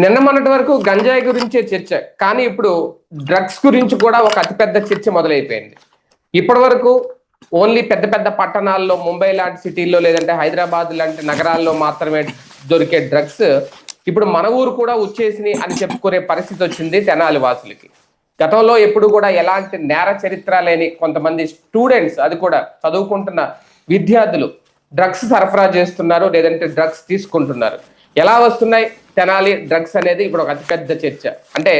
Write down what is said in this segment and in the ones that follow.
నిన్న మొన్నటి వరకు గంజాయి గురించే చర్చ, కానీ ఇప్పుడు డ్రగ్స్ గురించి కూడా ఒక అతిపెద్ద చర్చ మొదలైపోయింది. ఇప్పటి వరకు ఓన్లీ పెద్ద పెద్ద పట్టణాల్లో, ముంబై లాంటి సిటీల్లో లేదంటే హైదరాబాద్ లాంటి నగరాల్లో మాత్రమే దొరికే డ్రగ్స్ ఇప్పుడు మన ఊరు కూడా వచ్చేసినాయి అని చెప్పుకునే పరిస్థితి వచ్చింది తెనాలి వాసులకి. గతంలో ఎప్పుడు కూడా ఎలాంటి నేర చరిత్ర లేని కొంతమంది స్టూడెంట్స్, అది కూడా చదువుకుంటున్న విద్యార్థులు డ్రగ్స్ సరఫరా చేస్తున్నారు, లేదంటే డ్రగ్స్ తీసుకుంటున్నారు. ఎలా వస్తున్నాయి తెనాలి డ్రగ్స్ అనేది ఇప్పుడు ఒక అతిపెద్ద చర్చ. అంటే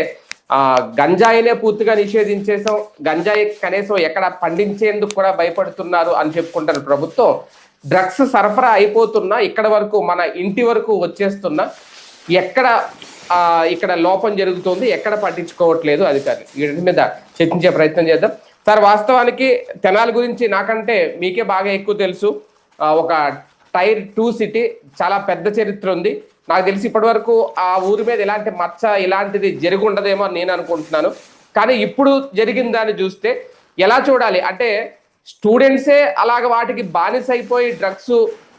గంజాయినే పూర్తిగా నిషేధించేసాం, గంజాయి కనీసం ఎక్కడ పండించేందుకు కూడా భయపడుతున్నారు అని చెప్పుకుంటారు ప్రభుత్వం. డ్రగ్స్ సరఫరా అయిపోతున్నా, ఇక్కడ వరకు మన ఇంటి వరకు వచ్చేస్తున్నా, ఎక్కడ ఇక్కడ లోపం జరుగుతుంది, ఎక్కడ పట్టించుకోవట్లేదు అధికారులు. వీటి మీద చర్చించే ప్రయత్నం చేద్దాం. సార్, వాస్తవానికి తెనాలి గురించి నాకంటే మీకే బాగా ఎక్కువ తెలుసు. ఒక టైర్ 2 సిటీ, చాలా పెద్ద చరిత్ర ఉంది. నాకు తెలిసి ఇప్పటి వరకు ఆ ఊరి మీద ఇలాంటి మచ్చ ఇలాంటిది జరిగి ఉండదేమో అని నేను అనుకుంటున్నాను. కానీ ఇప్పుడు జరిగిన దాన్ని చూస్తే ఎలా చూడాలి అంటే, స్టూడెంట్సే అలాగ వాటికి బానిస అయిపోయి డ్రగ్స్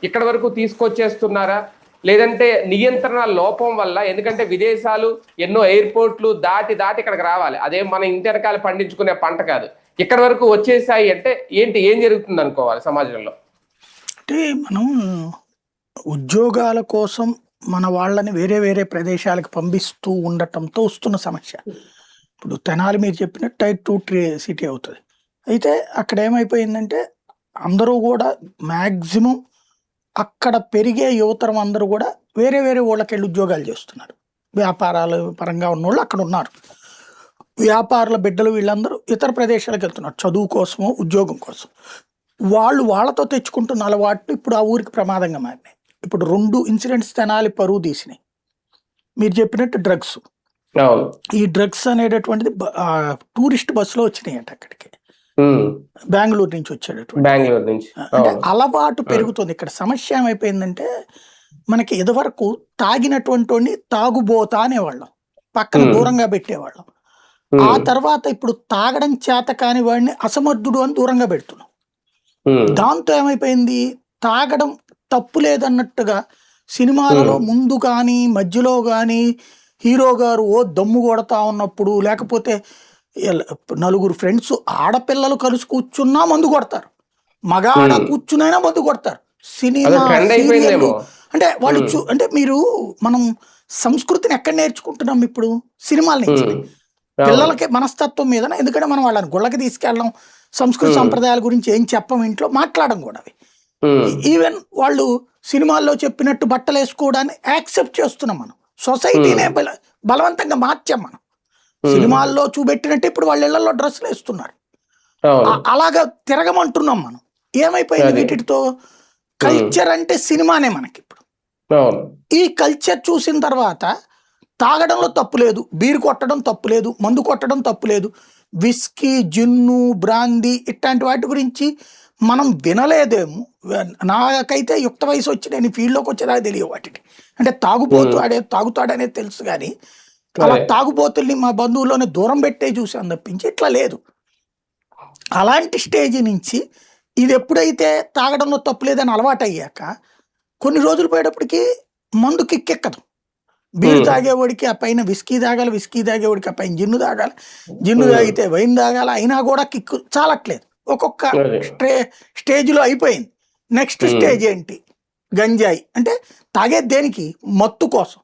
ఇక్కడ వరకు తీసుకొచ్చేస్తున్నారా, లేదంటే నియంత్రణ లోపం వల్ల? ఎందుకంటే విదేశాలు ఎన్నో ఎయిర్పోర్ట్లు దాటి ఇక్కడికి రావాలి, అదే మన ఇంటి వెనకాల పండించుకునే పంట కాదు. ఇక్కడ వరకు వచ్చేసాయి అంటే ఏం జరుగుతుంది అనుకోవాలి సమాజంలో? అంటే మనం ఉద్యోగాల కోసం మన వాళ్ళని వేరే వేరే ప్రదేశాలకు పంపిస్తూ ఉండటంతో వస్తున్న సమస్య. ఇప్పుడు తెనాలి మీరు చెప్పినట్టు టైర్ 2 సిటీ అవుతుంది. అయితే అక్కడ ఏమైపోయిందంటే అందరూ కూడా మ్యాక్సిమం అక్కడ పెరిగే యువతరం అందరూ కూడా వేరే వేరే ఊళ్ళకెళ్ళి ఉద్యోగాలు చేస్తున్నారు. వ్యాపారాలు పరంగా ఉన్నోళ్ళు అక్కడ ఉన్నారు. వ్యాపారుల బిడ్డలు వీళ్ళందరూ ఇతర ప్రదేశాలకు వెళ్తున్నారు చదువు కోసమో ఉద్యోగం కోసం. వాళ్ళతో తెచ్చుకుంటున్న అలవాట్లు ఇప్పుడు ఆ ఊరికి ప్రమాదంగా మారినాయి. ఇప్పుడు 2 ఇన్సిడెంట్స్ తెనాలి పరువు తీసినాయి. మీరు చెప్పినట్టు డ్రగ్స్, ఈ డ్రగ్స్ అనేటటువంటిది టూరిస్ట్ బస్సులో వచ్చినాయి అంట అక్కడికి, బెంగళూరు నుంచి వచ్చేటటువంటి. అంటే అలవాటు పెరుగుతుంది. ఇక్కడ సమస్య ఏమైపోయిందంటే, మనకి ఇదివరకు తాగినటువంటి తాగుబోతా అనేవాళ్ళం, పక్కన దూరంగా పెట్టేవాళ్ళం. ఆ తర్వాత ఇప్పుడు తాగడం చేత కాని వాడిని అసమర్థుడు అని దూరంగా పెడుతున్నాం. దాంతో ఏమైపోయింది, తాగడం తప్పు లేదన్నట్టుగా సినిమాలలో ముందు కానీ మధ్యలో కానీ హీరో గారు దమ్ము కొడతా ఉన్నప్పుడు, లేకపోతే నలుగురు ఫ్రెండ్స్ ఆడపిల్లలు కలిసి కూర్చున్నా మందు కొడతారు, మగాడ కూర్చునైనా మందు కొడతారు. సినిమా సీరియల్ అంటే వాళ్ళు అంటే మనం సంస్కృతిని ఎక్కడ నేర్చుకుంటున్నాం ఇప్పుడు? సినిమాల నుంచి. పిల్లలకి మనస్తత్వం మీద, ఎందుకంటే మనం వాళ్ళని గుళ్ళకి తీసుకెళ్ళడం, సంస్కృతి సంప్రదాయాల గురించి ఏం చెప్పం, ఇంట్లో మాట్లాడడం కూడా. అవి ఈవెన్ వాళ్ళు సినిమాల్లో చెప్పినట్టు బట్టలు వేసుకోవడాన్ని యాక్సెప్ట్ చేస్తున్నాం మనం. సొసైటీనే బలవంతంగా మార్చాం మనం. సినిమాల్లో చూపెట్టినట్టు ఇప్పుడు వాళ్ళ ఇళ్లలో డ్రెస్సులు వేస్తున్నారు, అలాగా తిరగమంటున్నాం మనం. ఏమైపోయింది వీటితో? కల్చర్ అంటే సినిమానే మనకి ఇప్పుడు. ఈ కల్చర్ చూసిన తర్వాత తాగడంలో తప్పు లేదు, బీరు కొట్టడం తప్పు లేదు, మందు కొట్టడం తప్పు లేదు, విస్కీ, జిన్ను, బ్రాందీ ఇట్లాంటి వాటి గురించి మనం వినలేదేమో. నాకైతే యుక్త వయసు వచ్చి నేను ఫీల్డ్లోకి వచ్చేదాకా తెలియదు వాటికి. అంటే తాగుతాడనేది తెలుసు, కానీ అలా తాగుబోతుల్ని మా బంధువుల్లోనే దూరం పెట్టే చూసాను తప్పించి ఇట్లా లేదు. అలాంటి స్టేజ్ నుంచి ఇది ఎప్పుడైతే తాగడంలో తప్పు లేదని అలవాటు అయ్యాక కొన్ని రోజులు పోయేటప్పటికి మందు కిక్కెక్కదు. బీరు తాగేవాడికి ఆ పైన విస్కీ తాగాలి, విస్కీ తాగేవాడికి ఆ పైన జిన్ను తాగాలి, జిన్ను తాగితే వైన్ తాగాలి, అయినా కూడా కిక్కు చాలట్లేదు. ఒక్కొక్క స్టేజ్లో అయిపోయింది. నెక్స్ట్ స్టేజ్ ఏంటి? గంజాయి. అంటే తాగేది దేనికి? మత్తు కోసం.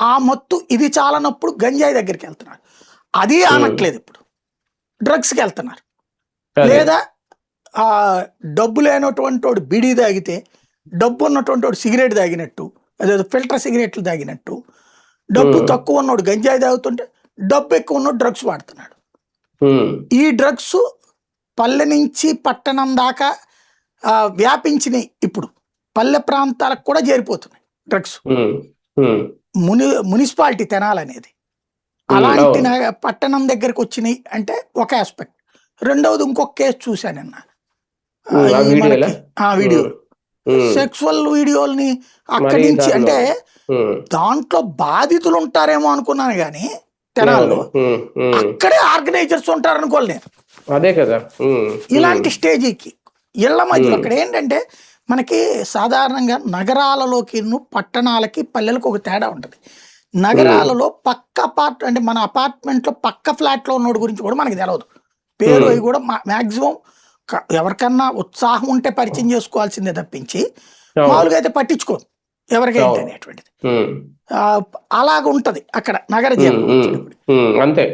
ఆ మత్తు ఇది చాలనప్పుడు గంజాయి దగ్గరికి వెళ్తున్నారు. అది అనట్లేదు, ఇప్పుడు డ్రగ్స్కి వెళ్తున్నారు. లేదా డబ్బు లేనటువంటి వాడు బీడీ తాగితే, డబ్బు ఉన్నటువంటి వాడు సిగరెట్ తాగినట్టు, అదే ఫిల్టర్ సిగరెట్లు తాగినట్టు, డబ్బు తక్కువ ఉన్నోడు గంజాయి తాగుతుంటే డబ్బు ఎక్కువ ఉన్నోడు డ్రగ్స్ వాడుతున్నాడు. ఈ డ్రగ్స్ పల్లె నుంచి పట్టణం దాకా వ్యాపించినాయి. ఇప్పుడు పల్లె ప్రాంతాలకు కూడా చేరిపోతున్నాయి డ్రగ్స్. మున్సిపాలిటీ తెనాలనేది అలాంటి పట్టణం దగ్గరకు వచ్చినాయి అంటే ఒక ఆస్పెక్ట్. రెండవది ఇంకొక కేసు చూశాను నిన్న, వీడియో సెక్సువల్ వీడియోల్ని అక్కడి నుంచి. అంటే దాంట్లో బాధితులు ఉంటారేమో అనుకున్నాను, కానీ తెనాల్లో అక్కడే ఆర్గనైజర్స్ ఉంటారు అనుకోలేదు. అదే కదా ఇలాంటి స్టేజీకి ఇళ్ల మధ్యలో. అక్కడ ఏంటంటే మనకి సాధారణంగా నగరాలలోకి పట్టణాలకి పల్లెలకు ఒక తేడా ఉంటుంది. నగరాలలో పక్క అంటే మన అపార్ట్మెంట్ లో పక్క ఫ్లాట్ లో ఉన్నోడి గురించి కూడా మనకి తెలియదు. పేరు అవి కూడా మాక్సిమం ఎవరికన్నా ఉత్సాహం ఉంటే పరిచయం చేసుకోవాల్సిందే తప్పించి మామూలుగా అయితే పట్టించుకోదు ఎవరికైతే అనేటువంటిది. అలాగ ఉంటది అక్కడ నగర జీవనం వచ్చేటప్పుడు. అంతే.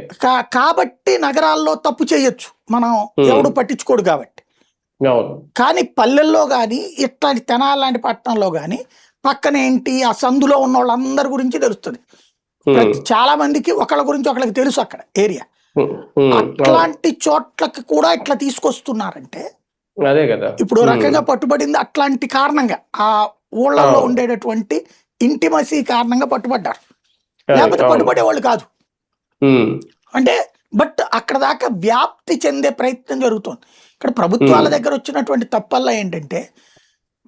కాబట్టి నగరాల్లో తప్పు చేయొచ్చు, మనం ఎవడు పట్టించుకోడు కాబట్టి. కానీ పల్లెల్లో కానీ ఇట్లాంటి తెనాలి లాంటి పట్టణంలో కానీ పక్కన ఏంటి ఆ సందులో ఉన్న వాళ్ళందరి గురించి తెలుస్తుంది. చాలా మందికి ఒకళ్ళ గురించి ఒకళ్ళకి తెలుసు అక్కడ ఏరియా. అట్లాంటి చోట్లకి కూడా ఇట్లా తీసుకొస్తున్నారంటే అదే కదా ఇప్పుడు రకంగా పట్టుబడింది అట్లాంటి కారణంగా, ఆ ఊళ్ళల్లో ఉండేటటువంటి ఇంటిమసీ కారణంగా పట్టుబడ్డారు, లేకపోతే పట్టుబడే వాళ్ళు కాదు. అంటే బట్ అక్కడ దాకా వ్యాప్తి చెందే ప్రయత్నం జరుగుతుంది. ఇక్కడ ప్రభుత్వాల దగ్గర వచ్చినటువంటి తప్పల్లా ఏంటంటే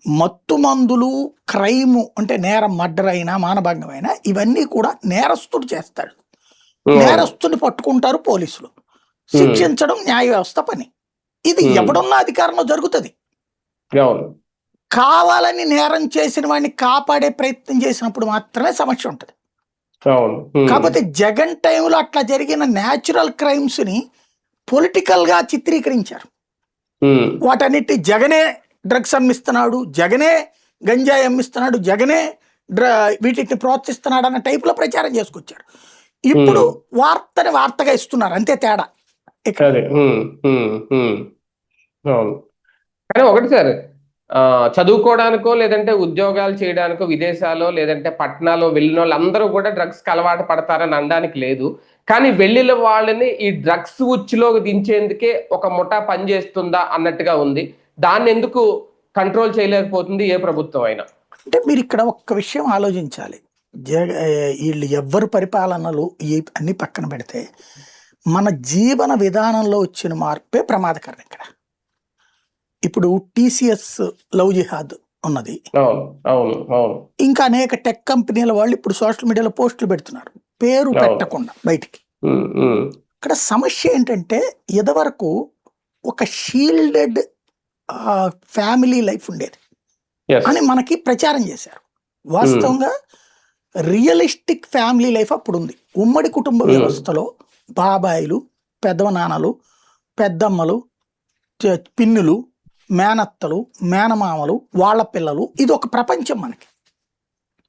మత్తు మందులు, క్రైము అంటే నేరం, మర్డర్ అయినా మానభంగం అయినా ఇవన్నీ కూడా నేరస్తుడు చేస్తాడు. నేరస్తుని పట్టుకుంటారు పోలీసులు, శిక్షించడం న్యాయ వ్యవస్థ పని. ఇది ఎవడున్నా అధికారంలో జరుగుతుంది. కావాలని నేరం చేసిన వాడిని కాపాడే ప్రయత్నం చేసినప్పుడు మాత్రమే సమస్య ఉంటుంది. కాకపోతే జగన్ టైంలో అట్లా జరిగిన న్యాచురల్ క్రైమ్స్ ని పొలిటికల్ గా చిత్రీకరించారు. వాటన్నిటి జగనే డ్రగ్స్ అమ్మిస్తున్నాడు, జగనే గంజాయి అమ్మిస్తున్నాడు, జగనే వీటిని ప్రోత్సహిస్తున్నాడు అన్న టైప్ లో ప్రచారం చేసుకొచ్చారు. ఇప్పుడు వార్తని వార్తగా ఇస్తున్నారు, అంతే తేడా. కానీ ఒకటి సార్, చదువుకోవడానికో లేదంటే ఉద్యోగాలు చేయడానికో విదేశాల్లో లేదంటే పట్టణాల్లో వెళ్ళిన వాళ్ళందరూ కూడా డ్రగ్స్కి అలవాటు పడతారని అనడానికి లేదు. కానీ వెళ్ళిన వాళ్ళని ఈ డ్రగ్స్ ఉచ్చులోకి దించేందుకే ఒక ముఠా పనిచేస్తుందా అన్నట్టుగా ఉంది. దాన్ని ఎందుకు కంట్రోల్ చేయలేకపోతుంది ఏ ప్రభుత్వం అయినా? అంటే మీరు ఇక్కడ ఒక్క విషయం ఆలోచించాలి. వీళ్ళు ఎవ్వరు పరిపాలనలు అన్ని పక్కన పెడితే మన జీవన విధానంలో వచ్చిన మార్పే ప్రమాదకరం. ఇక్కడ ఇప్పుడు టీసీఎస్ లవ్ జిహాద్ ఉన్నది, ఇంకా అనేక టెక్ కంపెనీల వాళ్ళు ఇప్పుడు సోషల్ మీడియాలో పోస్టులు పెడుతున్నారు పేరు పెట్టకుండా బయటికి. ఇక్కడ సమస్య ఏంటంటే ఇదివరకు ఒక షీల్డెడ్ ఫ్యామిలీ లైఫ్ ఉండేది అని మనకి ప్రచారం చేశారు. వాస్తవంగా రియలిస్టిక్ ఫ్యామిలీ లైఫ్ అప్పుడు ఉంది. ఉమ్మడి కుటుంబ వ్యవస్థలో బాబాయిలు, పెద్దనాన్నలు, పెద్దమ్మలు, పిన్నులు, మేనత్తలు, మేనమామలు, వాళ్ళ పిల్లలు, ఇది ఒక ప్రపంచం మనకి.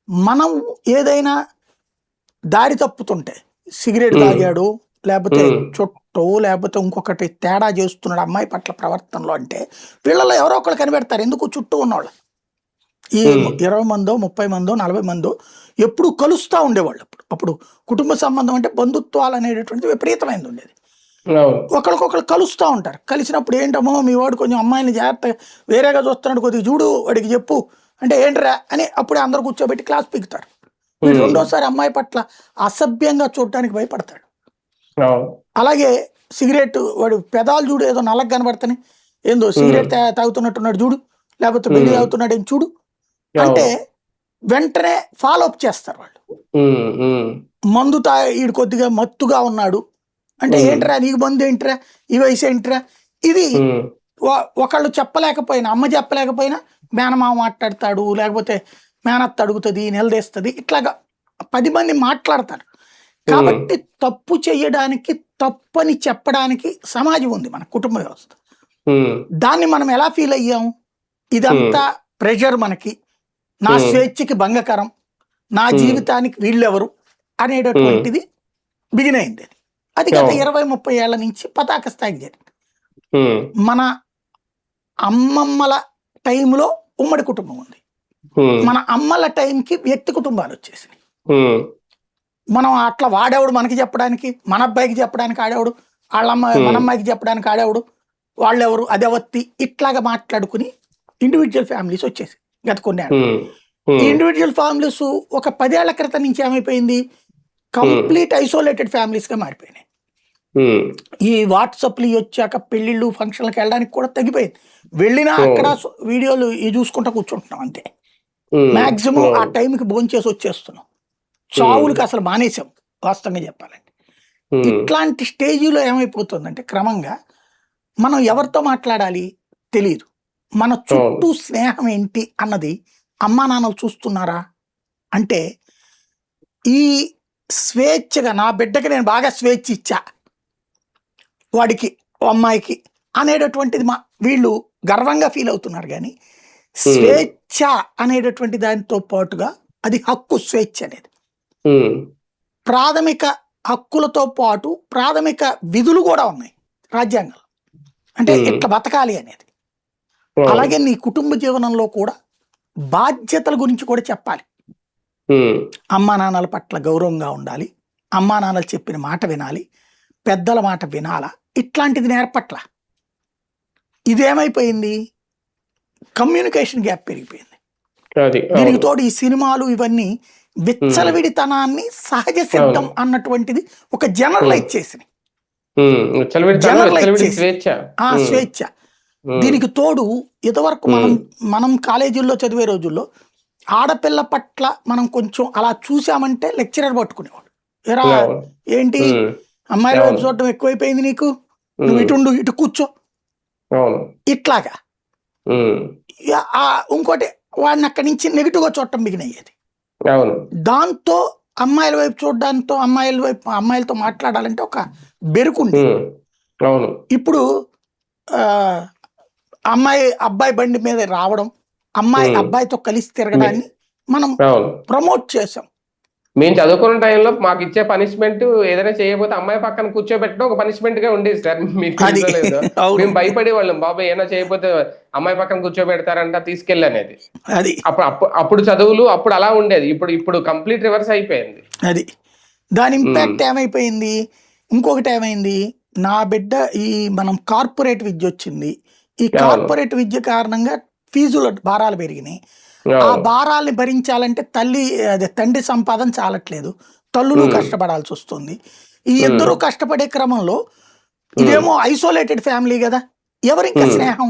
మనం ఏదైనా దారి తప్పుతుంటే సిగరెట్ తాగాడు, లేకపోతే చుట్టూ, లేకపోతే ఇంకొకటి తేడా చేస్తున్నాడు అమ్మాయి పట్ల ప్రవర్తనలో అంటే వీళ్ళలో ఎవరో ఒకళ్ళు కనిపెడతారు. ఎందుకు? చుట్టూ ఉన్నవాళ్ళు ఈ 20 మందో 30 మందో 40 మందో ఎప్పుడు కలుస్తూ ఉండేవాళ్ళు. అప్పుడు కుటుంబ సంబంధం అంటే బంధుత్వాలు అనేటటువంటిది విపరీతమైంది ఉండేది. ఒకరికొకరు కలుస్తూ ఉంటారు. కలిసినప్పుడు ఏంటమ్మో మీ వాడు కొంచెం అమ్మాయిని జాగ్రత్త వేరేగా చూస్తున్నాడు, కొద్దిగా చూడు, వాడికి చెప్పు అంటే ఏంట్రా అని అప్పుడే అందరు కూర్చోబెట్టి క్లాస్ పీకుతారు. వీడు రెండోసారి అమ్మాయి పట్ల అసభ్యంగా చూడటానికి భయపడతాడు. అలాగే సిగరెట్, వాడు పెదాలు చూడు ఏదో నల్లగా కనబడతానే, ఏందో సిగరెట్ తాగుతున్నట్టున్నాడు చూడు, లేకపోతే బిల్లి తాగుతున్నాడు ఏం చూడు అంటే వెంటనే ఫాలో అప్ చేస్తారు వాళ్ళు. మందు ఈడు కొద్దిగా మత్తుగా ఉన్నాడు అంటే ఏంట్రా నీకు మందు ఏంట్రా, ఈ వయసు ఏంట్రా, ఇది ఒకళ్ళు చెప్పలేకపోయినా, అమ్మ చెప్పలేకపోయినా మేనమామ మాట్లాడతాడు, లేకపోతే మేనత్త అడుగుతుంది, నిలదీస్తుంది, ఇట్లాగా 10 మంది మాట్లాడతారు. కాబట్టి తప్పు చేయడానికి, తప్పని చెప్పడానికి సమాజం ఉంది మన కుటుంబ వ్యవస్థ. దాన్ని మనం ఎలా ఫీల్ అయ్యాం? ఇదంతా ప్రెషర్ మనకి, నా స్వేచ్ఛకి భంగకరం, నా జీవితానికి వీళ్ళెవరు అనేటటువంటిది బిగిన్ అయింది. అది గత 20-30 ఏళ్ల నుంచి పతాక స్థాయికి జరిగింది. మన అమ్మమ్మల టైంలో ఉమ్మడి కుటుంబం ఉంది, మన అమ్మల టైంకి వ్యక్తి కుటుంబాలు వచ్చేసినాయి. మనం అట్లా వాడేవాడు మనకి చెప్పడానికి, మన అబ్బాయికి చెప్పడానికి ఆడేవాడు, వాళ్ళమ్మాయి మన అమ్మాయికి చెప్పడానికి ఆడేవాడు, వాళ్ళెవరు అదెవత్తి, ఇట్లాగా మాట్లాడుకుని ఇండివిజువల్ ఫ్యామిలీస్ వచ్చేసి గత కొన్ని ఏళ్ళు. ఈ ఇండివిజువల్ ఫ్యామిలీస్ ఒక 10 ఏళ్ల క్రితం నుంచి ఏమైపోయింది, కంప్లీట్ ఐసోలేటెడ్ ఫ్యామిలీస్ గా మారిపోయినాయి. ఈ వాట్సాప్లు వచ్చాక పెళ్లిళ్ళు ఫంక్షన్లకు వెళ్ళడానికి కూడా తగ్గిపోయింది. వెళ్ళినా అక్కడ వీడియోలు చూసుకుంటా కూర్చుంటున్నాం అంతే. మాక్సిమం ఆ టైంకి భోంచేసి వచ్చేస్తున్నాం. చావులకి అసలు మానేసాం వాస్తవంగా చెప్పాలంటే. ఇట్లాంటి స్టేజీలో ఏమైపోతుందంటే క్రమంగా మనం ఎవరితో మాట్లాడాలి తెలియదు, మన చుట్టూ స్నేహం ఏంటి అన్నది అమ్మా నాన్నలు చూస్తున్నారా అంటే ఈ స్వేచ్ఛగా నా బిడ్డకి నేను బాగా స్వేచ్ఛ ఇచ్చా వాడికి ఓ అమ్మాయికి అనేటటువంటిది వీళ్ళు గర్వంగా ఫీల్ అవుతున్నారు. కానీ స్వేచ్ఛ అనేటటువంటి దానితో పాటుగా అది హక్కు, స్వేచ్ఛ అనేది ప్రాథమిక హక్కులతో పాటు ప్రాథమిక విధులు కూడా ఉన్నాయి రాజ్యాంగంలో. అంటే ఇట్లా బతకాలి అనేది. అలాగే నీ కుటుంబ జీవనంలో కూడా బాధ్యతల గురించి కూడా చెప్పాలి. అమ్మా నాన్నల పట్ల గౌరవంగా ఉండాలి, అమ్మా నాన్నలు చెప్పిన మాట వినాలి, పెద్దల మాట వినాలా, ఇట్లాంటిది నేర్పట్ల. ఇదేమైపోయింది, కమ్యూనికేషన్ గ్యాప్ పెరిగిపోయింది. దీనికి తోడు ఈ సినిమాలు ఇవన్నీ విచ్చలవిడితనాన్ని సహజ సిద్ధం అన్నటువంటిది ఒక జనరలైజ్ చేసినాయి. స్వేచ్ఛ. దీనికి తోడు ఇదివరకు మనం కాలేజీల్లో చదివే రోజుల్లో ఆడపిల్ల పట్ల మనం కొంచెం అలా చూసామంటే లెక్చరర్ పట్టుకునేవాడు, ఎరా ఏంటి అమ్మాయిల వైపు చూడటం ఎక్కువైపోయింది నీకు, నువ్వు ఇటుండు ఇటు కూర్చో, ఇట్లాగా. ఇంకోటి వాడిని అక్కడి నుంచి నెగిటివ్ గా చూడటం బిగినయ్యేది. దాంతో అమ్మాయిల వైపు చూడడంతో అమ్మాయిలతో మాట్లాడాలంటే ఒక బెరుకుంది. ఇప్పుడు అబ్బాయి బండి మీద రావడం, అమ్మాయి అబ్బాయితో కలిసి తిరగడాన్ని మనం ప్రమోట్ చేసాం. మేము చదువుకున్న టైంలో మాకు ఇచ్చే పనిష్మెంట్ ఏదైనా చేయకపోతే అమ్మాయి పక్కన కూర్చోబెట్టడం ఒక పనిష్మెంట్ గా ఉండేది సార్. మీకు లేదు, మేము భయపడే వాళ్ళం, బాబా ఏమైనా చేయకపోతే అమ్మాయి పక్కన కూర్చోబెడతారంట తీసుకెళ్ళి అనేది. అది అప్పుడు చదువులు అప్పుడు అలా ఉండేది. ఇప్పుడు కంప్లీట్ రివర్స్ అయిపోయింది. అది దాని ఇంపాక్ట్ ఏమైపోయింది. ఇంకొకటి ఏమైంది, నా బిడ్డ ఈ మనం కార్పొరేట్ విద్య వచ్చింది. ఈ కార్పొరేట్ విద్య కారణంగా ఫీజుల భారాలు పెరిగినాయి. ఆ భారాల్ని భరించాలంటే తండ్రి సంపాదన చాలట్లేదు, తల్లులు కష్టపడాల్సి వస్తుంది. ఈ ఇద్దరు కష్టపడే క్రమంలో ఇదేమో ఐసోలేటెడ్ ఫ్యామిలీ కదా, ఎవరింకా స్నేహం,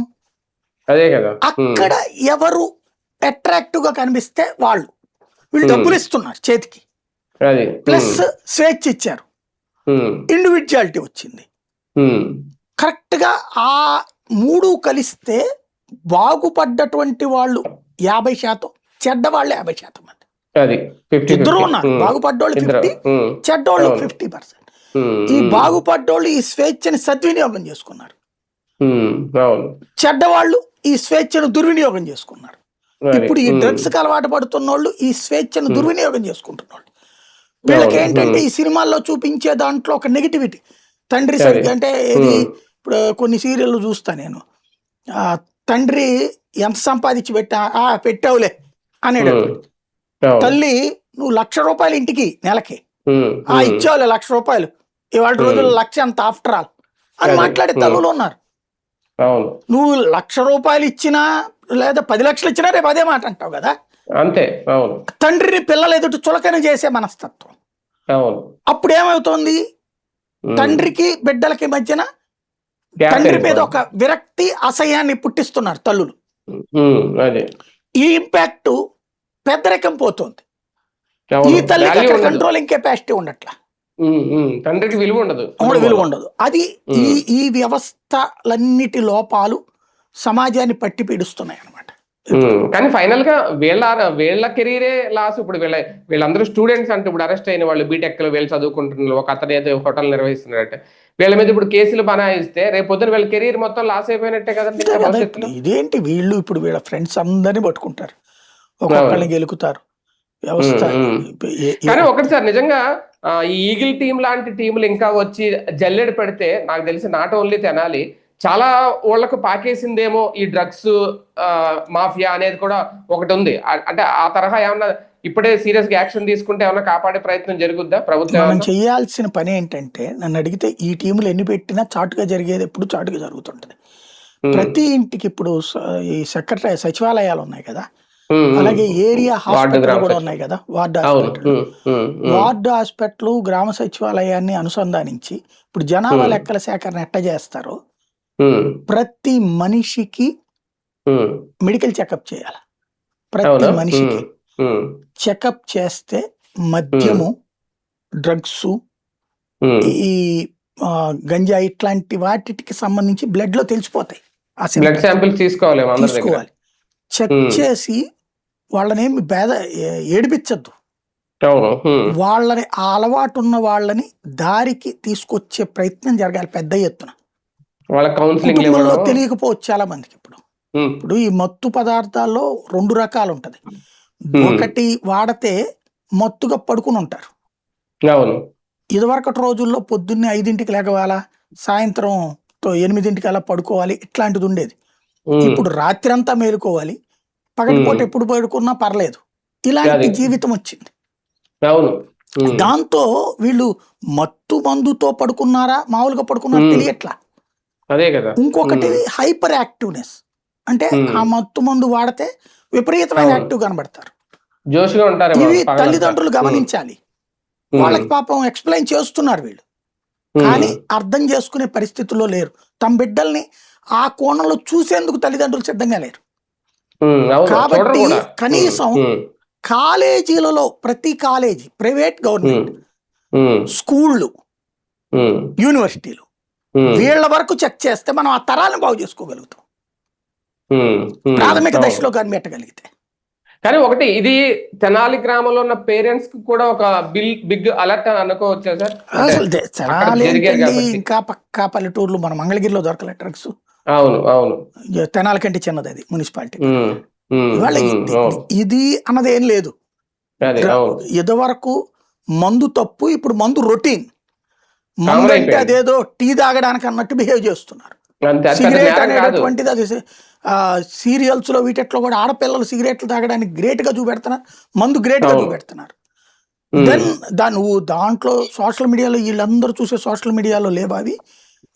అక్కడ ఎవరు అట్రాక్టివ్ గా కనిపిస్తే వీళ్ళు డబ్బులు ఇస్తున్నారు చేతికి, ప్లస్ స్వేచ్ఛ ఇచ్చారు, ఇండివిజువాలిటీ వచ్చింది. కరెక్ట్ గా ఆ మూడు కలిస్తే బాగుపడ్డటువంటి వాళ్ళు 50%, చెడ్డవాళ్ళు 50% మంది. ఇద్దరు ఉన్నారు, బాగుపడ్డోళ్ళు 50, చెడ్డోళ్ళు 50%. ఈ బాగుపడ్డోళ్ళు ఈ స్వేచ్ఛని సద్వినియోగం చేసుకున్నారు, చెడ్డవాళ్ళు ఈ స్వేచ్ఛను దుర్వినియోగం చేసుకున్నారు. ఇప్పుడు ఈ డ్రగ్స్ కి అలవాటు పడుతున్న వాళ్ళు ఈ స్వేచ్ఛను దుర్వినియోగం చేసుకుంటున్నారు. వీళ్ళకి ఏంటంటే ఈ సినిమాల్లో చూపించే దాంట్లో ఒక నెగిటివిటీ, తండ్రి సరిగ్గా అంటే ఇది ఇప్పుడు కొన్ని సీరియల్ చూస్తా నేను, తండ్రి ఎంత సంపాదించి పెట్టావులే అనేటటువంటి, తల్లి నువ్వు ₹1,00,000 ఇంటికి నెలకి ఇచ్చావులే ₹1,00,000, ఇవాళ రోజుల్లో 1,00,000 అంత ఆఫ్టర్ ఆల్ అని మాట్లాడే తల్లులు ఉన్నారు. నువ్వు ₹1,00,000 ఇచ్చినా లేదా 10 లక్షలు ఇచ్చినా రేపు అదే మాట అంటావు కదా. అంతే. తండ్రిని పిల్లలు ఎదుటి చులకన చేసే మనస్తత్వం. అప్పుడు ఏమవుతోంది, తండ్రికి బిడ్డలకి మధ్యన తండ్రి మీద ఒక విరక్తి, అసహ్యాన్ని పుట్టిస్తున్నారు తల్లులు. ఈ ఇంపాక్ట్ పెద్దరికం పోతుంది. ఈ తల్లికి అక్కడ కంట్రోలింగ్ కెపాసిటీ ఉండట్లా, తండ్రికి విలువ ఉండదు. అది ఈ వ్యవస్థలన్నిటి లోపాలు సమాజాన్ని పట్టి పీడిస్తున్నాయి అన్నమాట. కానీ ఫైనల్ గా వీళ్ళ కెరీరే లాస్. ఇప్పుడు వీళ్ళందరూ స్టూడెంట్స్ అంటే ఇప్పుడు అరెస్ట్ అయిన వాళ్ళు బీటెక్ లో వీళ్ళు చదువుకుంటున్నారు, ఒక అతను అయితే హోటల్ నిర్వహిస్తున్నారంటే వీళ్ళ మీద ఇప్పుడు కేసులు బనాయిస్తే రేపు పొద్దున వీళ్ళ కెరీర్ మొత్తం లాస్ అయిపోయినట్టే కదండి. ఇదేంటి వీళ్ళు ఇప్పుడు వీళ్ళ ఫ్రెండ్స్ అందరినీ పట్టుకుంటారు, ఒక్కొక్కరిని గెలుకుతారు వ్యవస్థ. కానీ ఒకటి సార్, నిజంగా ఈ ఈగిల్ టీం లాంటి టీంలు ఇంకా వచ్చి జల్లెడ పెడితే నాకు తెలిసి నాట్ ఓన్లీ తెనాలి, చాలా వాళ్ళకు పాకేసిందేమో ఈ డ్రగ్స్ మాఫియా అనేది కూడా ఒకటి ఉంది. అంటే ఆ తరహా ఏమన్నా ఇప్పుడే సీరియస్ గా యాక్షన్ తీసుకుంటే ఏమన్నా కాపాడే ప్రయత్నం జరుగుద్దా ప్రభుత్వం? మనం చేయాల్సిన పని ఏంటంటే, నన్ను అడిగితే ఈ టీములు ఎన్ని పెట్టినా చాటుగా జరిగేది ఎప్పుడు చాటుగా జరుగుతుంటది. ప్రతి ఇంటికి ఇప్పుడు ఈ సచివాలయాలు ఉన్నాయి కదా, అలాగే ఏరియా హాస్పిటల్ కూడా ఉన్నాయి కదా, వార్డు హాస్పిటల్ గ్రామ సచివాలయాన్ని అనుసంధానించి ఇప్పుడు జనాభా లెక్కల సేకరణ ఎట్ట చేస్తారో ప్రతి మనిషికి మెడికల్ చెకప్ చేయాలి. ప్రతి మనిషికి చెకప్ చేస్తే మద్యము, డ్రగ్స్, ఈ గంజా ఇట్లాంటి వాటికి సంబంధించి బ్లడ్ లో తెలిసిపోతాయి. తీసుకోవాలి, చెక్ చేసి వాళ్ళనేమి ఏడిపించద్దు. అవును. వాళ్ళని ఆ అలవాటు ఉన్న వాళ్ళని దారికి తీసుకొచ్చే ప్రయత్నం జరగాలి పెద్ద ఎత్తున. వాళ్ళ కౌన్సిలింగ్ కుటుంబంలో ఇవ్వడం. తెలియకపోవచ్చు చాలా మందికి ఇప్పుడు. ఇప్పుడు ఈ మత్తు పదార్థాల్లో 2 రకాలు ఉంటది. ఒకటి వాడితే మత్తుగా పడుకుని ఉంటారు. అవును. ఇదివరకటి రోజుల్లో పొద్దున్నే 5కి లెగవాలా, సాయంత్రం 8కి అలా పడుకోవాలి, ఇట్లాంటిది ఉండేది. ఇప్పుడు రాత్రంతా మేలుకోవాలి, పగటిపూట ఎప్పుడు పడుకున్నా పర్లేదు, ఇలాంటి జీవితం వచ్చింది. అవును. దాంతో వీళ్ళు మత్తు మందుతో పడుకున్నారా మామూలుగా పడుకున్నారా తెలియట్లా. అదే కదా. ఇంకొకటి హైపర్ యాక్టివ్నెస్, అంటే ఆ మత్తు మందు వాడితే విపరీతమైన యాక్టివ్ కనబడతారు. జోష్గా ఉంటారు. ఇవి తల్లిదండ్రులు గమనించాలి. వాళ్ళకి పాపం ఎక్స్ప్లెయిన్ చేస్తున్నారు వీళ్ళు, కానీ అర్థం చేసుకునే పరిస్థితుల్లో లేరు. తమ బిడ్డల్ని ఆ కోణంలో చూసేందుకు తల్లిదండ్రులు సిద్ధంగా లేరు. కాబట్టి కనీసం కాలేజీలలో, ప్రతి కాలేజీ, ప్రైవేట్, గవర్నమెంట్ స్కూళ్ళు, యూనివర్సిటీలు, వీళ్ళ వరకు చెక్ చేస్తే మనం ఆ తరాలను బాగు చేసుకోగలుగుతాం, ప్రాథమిక దశలో కనిపెట్టగలిగితే. కానీ ఒకటి, ఇది తెనాలి గ్రామంలో ఉన్న పేరెంట్స్ కి కూడా ఒక బిగ్ అలర్ట్ అని అనుకోవచ్చా సార్? అసలు తెనాలి ఇంకా పక్కా పల్లెటూర్లు, మన మంగళగిరిలో దొరకలే డ్రగ్స్. అవును, అవును. తెనాలి కంటే చిన్నది అది మున్సిపాలిటీ. ఇది అన్నది ఏం లేదు. ఇదివరకు మందు తప్పు, ఇప్పుడు మందు రొటీన్. మందు అంటే అదేదో టీ తాగడానికి అన్నట్టు బిహేవ్ చేస్తున్నారు. సిగరెట్ అనేటటువంటిది అది సీరియల్స్ లో వీటిలో కూడా ఆడపిల్లలు సిగరెట్లు తాగడానికి గ్రేట్ గా చూపెడుతున్నారు, మందు గ్రేట్ గా చూపెడుతున్నారు. దెన్ నువ్వు దాంట్లో సోషల్ మీడియాలో వీళ్ళందరూ చూసే సోషల్ మీడియాలో లేవా అవి?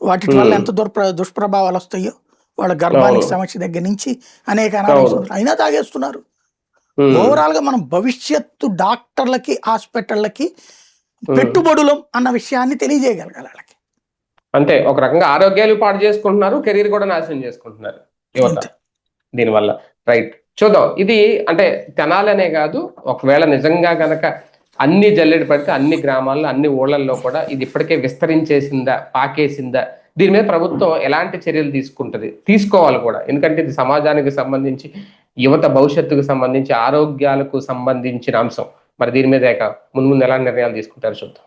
వాటి వల్ల ఎంత దుష్ప్రభావాలు వస్తాయో, వాళ్ళ గర్భానికి సమస్య దగ్గర నుంచి అనేక అనారోగ్యాలు అయినా తాగేస్తున్నారు. ఓవరాల్ గా మనం భవిష్యత్తు డాక్టర్లకి, హాస్పిటళ్ళకి పెట్టుబడులం అన్న విషయాన్ని తెలియజేయగలగాలి వాళ్ళకి. అంటే ఒక రకంగా ఆరోగ్యాలు పాడు చేసుకుంటున్నారు, కెరీర్ కూడా నాశనం చేసుకుంటున్నారు యువత దీనివల్ల. రైట్, చూద్దాం. ఇది అంటే తెనాలనే కాదు, ఒకవేళ నిజంగా గనక అన్ని జల్లెడ పడితే అన్ని గ్రామాల్లో, అన్ని ఊళ్ళల్లో కూడా ఇది ఇప్పటికే విస్తరించేసిందా, పాకేసిందా, దీని మీద ప్రభుత్వం ఎలాంటి చర్యలు తీసుకోవాలి కూడా. ఎందుకంటే ఇది సమాజానికి సంబంధించి, యువత భవిష్యత్తుకు సంబంధించి, ఆరోగ్యాలకు సంబంధించిన అంశం. మరి దీని మీద ముందు ఎలాంటి నిర్ణయాలు తీసుకుంటారో చూద్దాం.